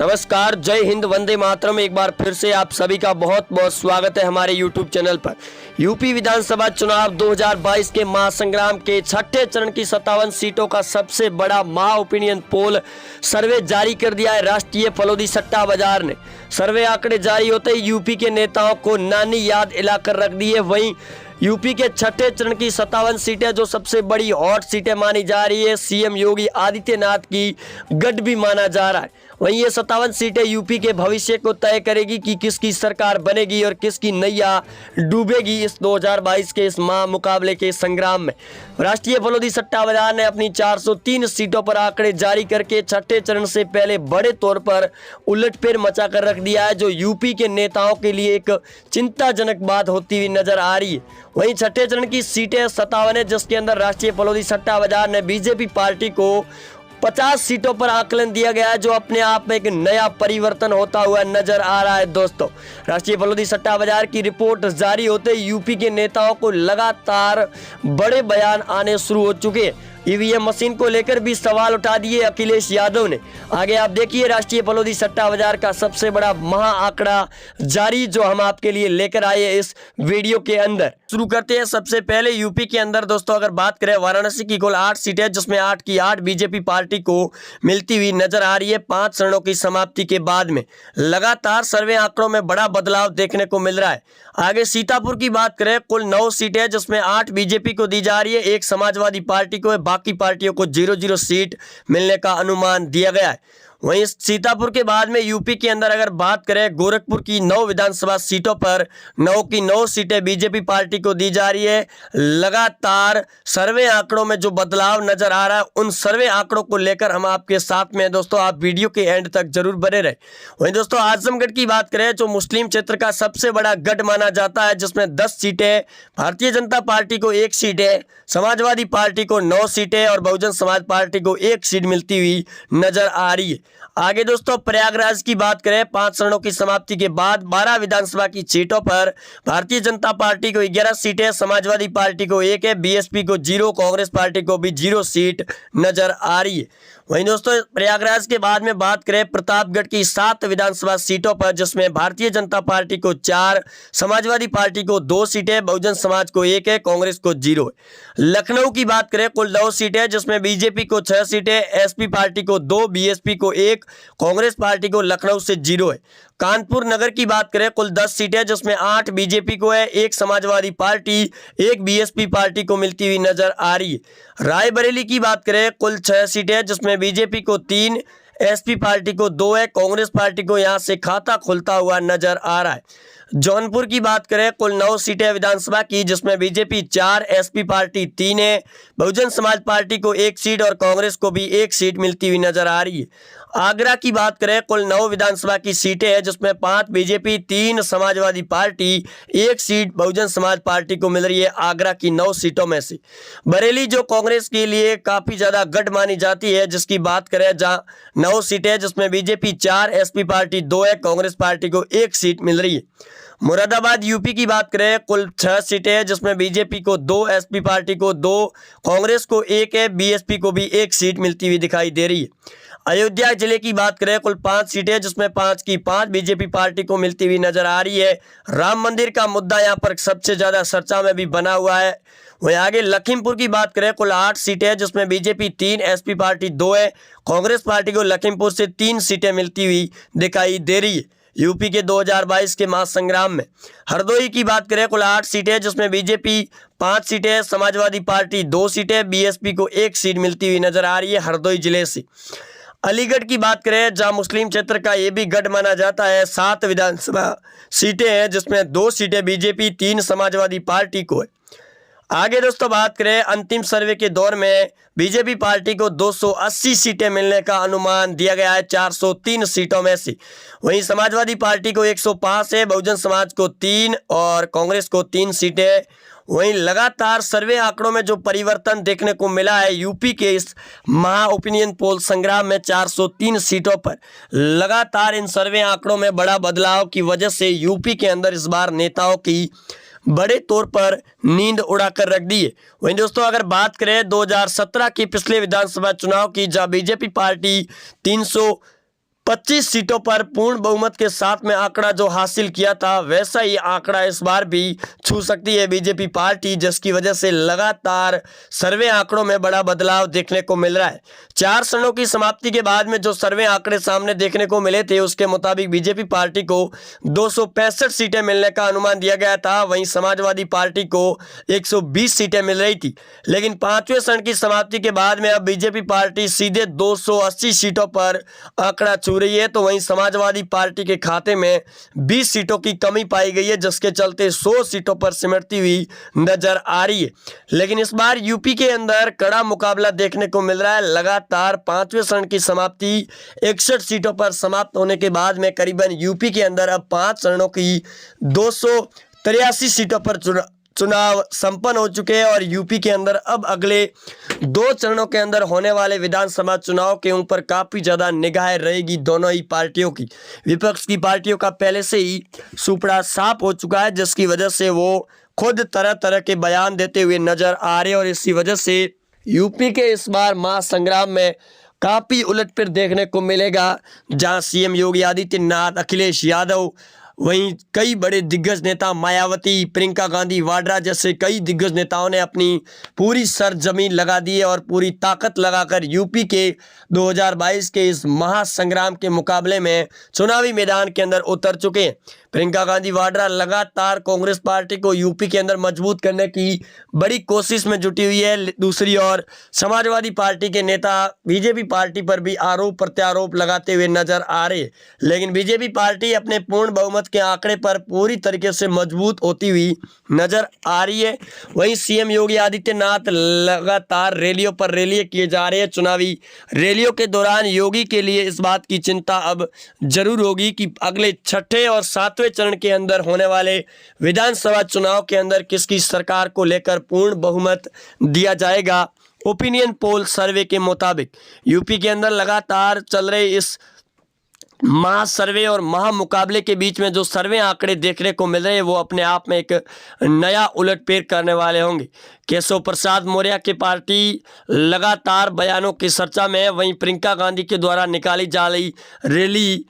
नमस्कार, जय हिंद, वंदे मातरम। एक बार फिर से आप सभी का बहुत बहुत स्वागत है हमारे YouTube चैनल पर। यूपी विधानसभा चुनाव 2022 के महासंग्राम के छठे चरण की 57 सीटों का सबसे बड़ा महा ओपिनियन पोल सर्वे जारी कर दिया है राष्ट्रीय फलोदी सट्टा बाजार ने। सर्वे आंकड़े जारी होते ही यूपी के नेताओं को नानी याद इलाकर रख दी है। वहीं यूपी के छठे चरण की 57 सीटें जो सबसे बड़ी हॉट सीटें मानी जा रही है, सीएम योगी आदित्यनाथ की गढ़ भी माना जा रहा है। वहीं ये 57 सीटें यूपी के भविष्य को तय करेगी कि किसकी सरकार बनेगी और किसकी नैया डूबेगी इस 2022 के इस महामुकाबले के संग्राम में। राष्ट्रीय फलोदी सट्टा बाजार ने अपनी 403 सीटों पर आंकड़े जारी करके छठे चरण से पहले बड़े तौर पर उलटफेर मचा कर रख दिया है, जो यूपी के नेताओं के लिए एक चिंताजनक बात होती हुई नजर आ रही है। वहीं छठे चरण की सीटें 57 है, जिसके अंदर राष्ट्रीय फलोदी सट्टा बाजार ने बीजेपी पार्टी को 50 सीटों पर आकलन दिया गया है, जो अपने आप में एक नया परिवर्तन होता हुआ नजर आ रहा है। दोस्तों, राष्ट्रीय फलोदी सट्टा बाजार की रिपोर्ट जारी होते यूपी के नेताओं को लगातार बड़े बयान आने शुरू हो चुके हैं। ईवीएम मशीन को लेकर भी सवाल उठा दिए अखिलेश यादव ने। आगे आप देखिए राष्ट्रीय फलोदी सट्टा बाजार का सबसे बड़ा महा आंकड़ा जारी, जो हम आपके लिए लेकर आए इस वीडियो के अंदर। शुरू करते हैं सबसे पहले यूपी के अंदर। दोस्तों, अगर बात करें वाराणसी की कुल 8 सीटें, जिसमें 8 की 8 बीजेपी पार्टी को मिलती हुई नजर आ रही है 5 चरणों की समाप्ति के बाद में। लगातार सर्वे आंकड़ों में बड़ा बदलाव देखने को मिल रहा है। आगे सीतापुर की बात करें, कुल 9 सीटें, जिसमें 8 बीजेपी को दी जा रही है, 1 समाजवादी पार्टी को है, बाकी पार्टियों को 0-0 सीट मिलने का अनुमान दिया गया है। वहीं सीतापुर के बाद में यूपी के अंदर अगर बात करें, गोरखपुर की 9 विधानसभा सीटों पर 9 की 9 सीटें बीजेपी पार्टी को दी जा रही है। लगातार सर्वे आंकड़ों में जो बदलाव नजर आ रहा है, उन सर्वे आंकड़ों को लेकर हम आपके साथ में हैं। दोस्तों, आप वीडियो के एंड तक जरूर बने रहे। वहीं दोस्तों, आजमगढ़ की बात करें, जो मुस्लिम क्षेत्र का सबसे बड़ा गढ़ माना जाता है, जिसमें 10 सीटें, भारतीय जनता पार्टी को 1 सीट है, समाजवादी पार्टी को 9 सीटें और बहुजन समाज पार्टी को 1 सीट मिलती हुई नजर आ रही है। आगे दोस्तों, प्रयागराज की बात करें, 5 चरणों की समाप्ति के बाद 12 विधानसभा की सीटों पर भारतीय जनता पार्टी को 11 सीटें, समाजवादी पार्टी को 1 है, बीएसपी को 0, कांग्रेस पार्टी को भी 0 सीट नजर आ रही है। वहीं दोस्तों, प्रयागराज के बाद में बात करें प्रतापगढ़ की 7 विधानसभा सीटों पर, जिसमें भारतीय जनता पार्टी को 4, समाजवादी पार्टी को 2 सीटें, बहुजन समाज को 1 है, कांग्रेस को 0 है। लखनऊ की बात करें, कुल 9 सीटें, जिसमें बीजेपी को 6 सीटें, एसपी पार्टी को 2, बीएसपी को 1, कांग्रेस पार्टी को लखनऊ से 0 है। कानपुर नगर की बात करें, कुल 10 सीटें, जिसमें 8 बीजेपी को है, 1 समाजवादी पार्टी, 1 बीएसपी पार्टी को मिलती हुई नजर आ रही है। रायबरेली की बात करें, कुल 6 सीटें, जिसमें बीजेपी को 3, एसपी पार्टी को 2 है, कांग्रेस पार्टी को यहां से खाता खुलता हुआ नजर आ रहा है। जौनपुर की बात करें, कुल 9 सीटें विधानसभा की, जिसमें बीजेपी 4, एसपी पार्टी 3 है, बहुजन समाज पार्टी को 1 सीट और कांग्रेस को भी 1 सीट मिलती हुई नजर आ रही है। आगरा की बात करें, कुल 9 विधानसभा की सीटें हैं, जिसमें 5 BJP, 3 Samajwadi party, 1 seat Bahujan Samaj party को मिल रही है आगरा की 9 सीटों में से। बरेली जो कांग्रेस के लिए काफी ज्यादा गढ़ मानी जाती है, जिसकी बात करें, जहां 9 सीटें, जिसमें बीजेपी 4, एसपी पार्टी 2 है, कांग्रेस पार्टी को 1 सीट मिल रही है। मुरादाबाद यूपी की बात करें, कुल 6 सीटें, जिसमें बीजेपी को 2, एसपी पार्टी को 2, कांग्रेस को 1 है, बीएसपी को भी 1 सीट मिलती हुई दिखाई दे रही है। अयोध्या जिले की बात करें, कुल 5 सीटें, जिसमें 5 की 5 बीजेपी पार्टी को मिलती हुई नजर आ रही है। राम मंदिर का मुद्दा यहां पर सबसे ज्यादा चर्चा में भी बना हुआ है। वहीं आगे लखीमपुर की बात करें, कुल 8 सीटें, जिसमें बीजेपी 3, एसपी पार्टी 2 है, कांग्रेस पार्टी को लखीमपुर से 3 सीटें मिलती हुई दिखाई दे रही है यूपी के 2022 के महासंग्राम में। हरदोई की बात करें, कुल 8 सीटें, जिसमें बीजेपी 5 सीटें, समाजवादी पार्टी 2 सीटें, बीएसपी को 1 सीट मिलती हुई नजर आ रही है हरदोई जिले से। अलीगढ़ की बात करें, जहां मुस्लिम क्षेत्र का ये भी गढ़ माना जाता है, 7 विधानसभा सीटें हैं, जिसमें 2 सीटें बीजेपी, 3 समाजवादी पार्टी को है। आगे दोस्तों बात करें, अंतिम सर्वे के दौर में बीजेपी पार्टी को 280 सीटें मिलने का अनुमान दिया गया है 403 सीटों में से। वहीं समाजवादी पार्टी को 105 है, बहुजन समाज को 3 और कांग्रेस को 3 सीटें। वहीं लगातार सर्वे आंकड़ों में जो परिवर्तन देखने को मिला है यूपी के इस महा ओपिनियन पोल संग्राम में 403 सीटों पर, लगातार इन सर्वे आंकड़ों में बड़ा बदलाव की वजह से यूपी के अंदर इस बार नेताओं की बड़े तौर पर नींद उड़ाकर रख दी है। वहीं दोस्तों अगर बात करें 2017 के पिछले विधानसभा चुनाव की, जहां बीजेपी पार्टी 25 सीटों पर पूर्ण बहुमत के साथ में आंकड़ा जो हासिल किया था, वैसा ही आंकड़ा इस बार भी छू सकती है बीजेपी पार्टी, जिसकी वजह से लगातार सर्वे आंकड़ों में बड़ा बदलाव देखने को मिल रहा है। 4 चरणों की समाप्ति के बाद में जो सर्वे आंकड़े सामने देखने को मिले थे, उसके मुताबिक बीजेपी पार्टी को 265 सीटें मिलने का अनुमान दिया गया था। वहीं समाजवादी पार्टी को 120 सीटें मिल रही थी, लेकिन 5वें चरण की समाप्ति के बाद में अब बीजेपी पार्टी सीधे 280 सीटों पर आंकड़ा छू रही है। तो वहीं समाजवादी पार्टी के खाते में 20 सीटों की कमी पाई गई है, जिसके चलते 100 सीटों पर सिमटती हुई नजर आ रही है। लेकिन इस बार यूपी के अंदर कड़ा मुकाबला देखने को मिल रहा है। लगातार 5वें चरण की समाप्ति 61 सीटों पर समाप्त होने के बाद में करीबन यूपी के अंदर अब 5 चरणों की 283 सीटों पर चुनाव संपन्न हो चुके हैं और यूपी के अंदर अब अगले 2 चरणों के अंदर होने वाले विधानसभा चुनाव के ऊपर काफ़ी ज़्यादा निगाहें रहेगी दोनों ही पार्टियों की। विपक्ष की पार्टियों का पहले से ही सुपड़ा साफ हो चुका है, जिसकी वजह से वो खुद तरह तरह के बयान देते हुए नजर आ रहे हैं और इसी वजह से यूपी के इस बार महासंग्राम में काफ़ी उलटफेर देखने को मिलेगा, जहां सीएम योगी आदित्यनाथ, अखिलेश यादव, वहीं कई बड़े दिग्गज नेता मायावती, प्रियंका गांधी वाड्रा जैसे कई दिग्गज नेताओं ने अपनी पूरी सरजमीन लगा दी है और पूरी ताकत लगाकर यूपी के 2022 के इस महासंग्राम के मुकाबले में चुनावी मैदान के अंदर उतर चुके हैं। प्रियंका गांधी वाड्रा लगातार कांग्रेस पार्टी को यूपी के अंदर मजबूत करने की बड़ी कोशिश में जुटी हुई है। दूसरी ओर समाजवादी पार्टी के नेता बीजेपी पार्टी पर भी आरोप प्रत्यारोप लगाते हुए नजर आ रहे हैं, लेकिन बीजेपी पार्टी अपने पूर्ण बहुमत के आंकड़े पर पूरी तरीके से मजबूत होती हुई नजर आ रही है। वहीं सीएम योगी आदित्यनाथ लगातार रैलियों पर रैली किए जा रहे हैं। चुनावी रैलियों के दौरान योगी के लिए इस बात की चिंता अब जरूर होगी कि अगले 6ठे और 7वें चरण के अंदर होने वाले विधानसभा चुनाव के अंदर किसकी सरकार को लेकर पूर्ण बहुमत दिया जाएगा। ओपिनियन पोल सर्वे के मुताबिक यूपी के अंदर लगातार चल रहे इस महा सर्वे और महा मुकाबले के बीच में जो सर्वे आंकड़े देखने को मिल रहे हैं, वो अपने आप में एक नया उलटफेर करने वाले होंगे। केशव प्रसाद मौर्य की पार्टी लगातार बयानों की चर्चा में है। वहीं प्रियंका गांधी के द्वारा निकाली जा रही रैली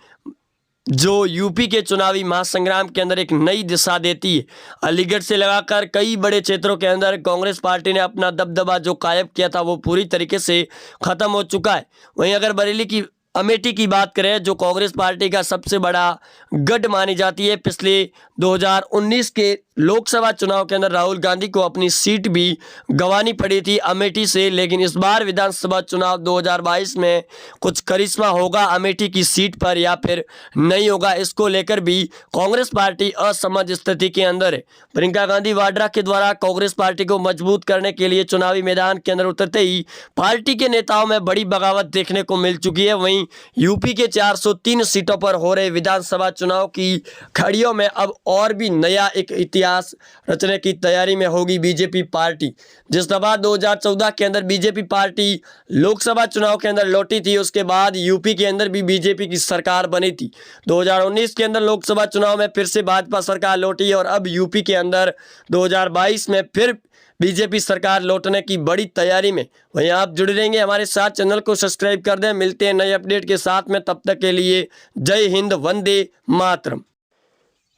जो यूपी के चुनावी महासंग्राम के अंदर एक नई दिशा देती है। अलीगढ़ से लगाकर कई बड़े क्षेत्रों के अंदर कांग्रेस पार्टी ने अपना दबदबा जो कायम किया था, वो पूरी तरीके से खत्म हो चुका है। वहीं अगर बरेली की अमेठी की बात करें, जो कांग्रेस पार्टी का सबसे बड़ा गढ़ मानी जाती है, पिछले 2019 के लोकसभा चुनाव के अंदर राहुल गांधी को अपनी सीट भी गंवानी पड़ी थी अमेठी से, लेकिन इस बार विधानसभा चुनाव 2022 में कुछ करिश्मा होगा अमेठी की सीट पर या फिर नहीं होगा, इसको लेकर भी कांग्रेस पार्टी असमंजस स्थिति के अंदर है। प्रियंका गांधी वाड्रा के द्वारा कांग्रेस पार्टी को मजबूत करने के लिए चुनावी मैदान के अंदर उतरते ही पार्टी के नेताओं में बड़ी बगावत देखने को मिल चुकी है। वहीं यूपी के 403 सीटों पर हो रहे विधानसभा चुनाव की खड़ियों में अब और भी नया एक इतिहास रचने की तैयारी में होगी बीजेपी पार्टी। जिस दफा 2014 के अंदर बीजेपी पार्टी लोकसभा चुनाव के अंदर लौटी थी, उसके बाद यूपी के अंदर भी बीजेपी की सरकार बनी थी। 2019 के अंदर लोकसभा चुनाव में फिर से भाजपा सरकार लौटी और अब यूपी के अंदर 2022 में फिर बीजेपी सरकार लौटने की बड़ी तैयारी में। वहीं आप जुड़े रहेंगे हमारे साथ, चैनल को सब्सक्राइब कर दें। मिलते हैं नए अपडेट के साथ में, तब तक के लिए जय हिंद, वंदे मातरम।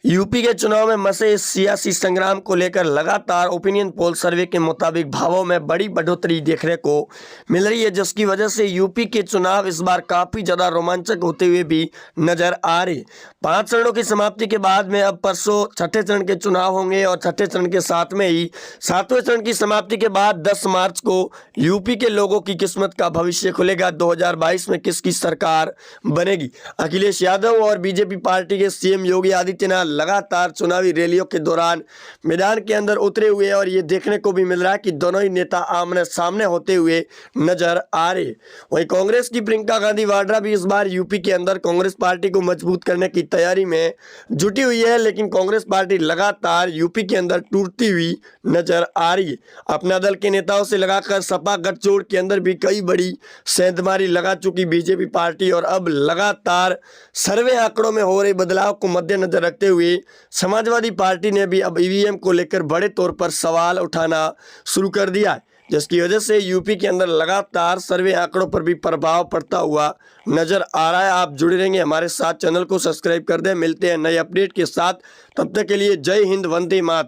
यूपी के चुनाव में मसे इस सियासी संग्राम को लेकर लगातार ओपिनियन पोल सर्वे के मुताबिक भावों में बड़ी बढ़ोतरी देखने को मिल रही है, जिसकी वजह से यूपी के चुनाव इस बार काफ़ी ज़्यादा रोमांचक होते हुए भी नजर आ रहे। 5 चरणों की समाप्ति के बाद में अब परसों 6ठे चरण के चुनाव होंगे और 6ठे चरण के साथ में ही 7वें चरण की समाप्ति के बाद 10 मार्च को यूपी के लोगों की किस्मत का भविष्य खुलेगा। 2022 में किसकी सरकार बनेगी। अखिलेश यादव और बीजेपी पार्टी के सीएम योगी आदित्यनाथ लगातार चुनावी रैलियों के दौरान मैदान के अंदर उतरे हुए और ये देखने को भी मिल रहा है कि दोनों ही नेता आमने सामने होते हुए नजर आ रहे। वहीं कांग्रेस की प्रियंका गांधी वाड्रा भी इस बार यूपी के अंदर कांग्रेस पार्टी को मजबूत करने की तैयारी में जुटी हुई है, लेकिन कांग्रेस पार्टी लगातार यूपी के अंदर टूटती हुई नजर आ रही है। अपना दल के नेताओं से लगाकर सपा गठजोड़ के अंदर भी कई बड़ी सेंधमारी लगा चुकी बीजेपी पार्टी और अब लगातार सर्वे आंकड़ों में हो रहे बदलाव को मद्देनजर रखते हुए समाजवादी पार्टी ने भी अब ईवीएम को लेकर बड़े तौर पर सवाल उठाना शुरू कर दिया है। जिसकी वजह से यूपी के अंदर लगातार सर्वे आंकड़ों पर भी प्रभाव पड़ता हुआ नजर आ रहा है। आप जुड़े रहेंगे हमारे साथ, चैनल को सब्सक्राइब कर दें। मिलते हैं नए अपडेट के साथ, तब तक के लिए जय हिंद, वंदे मातरम।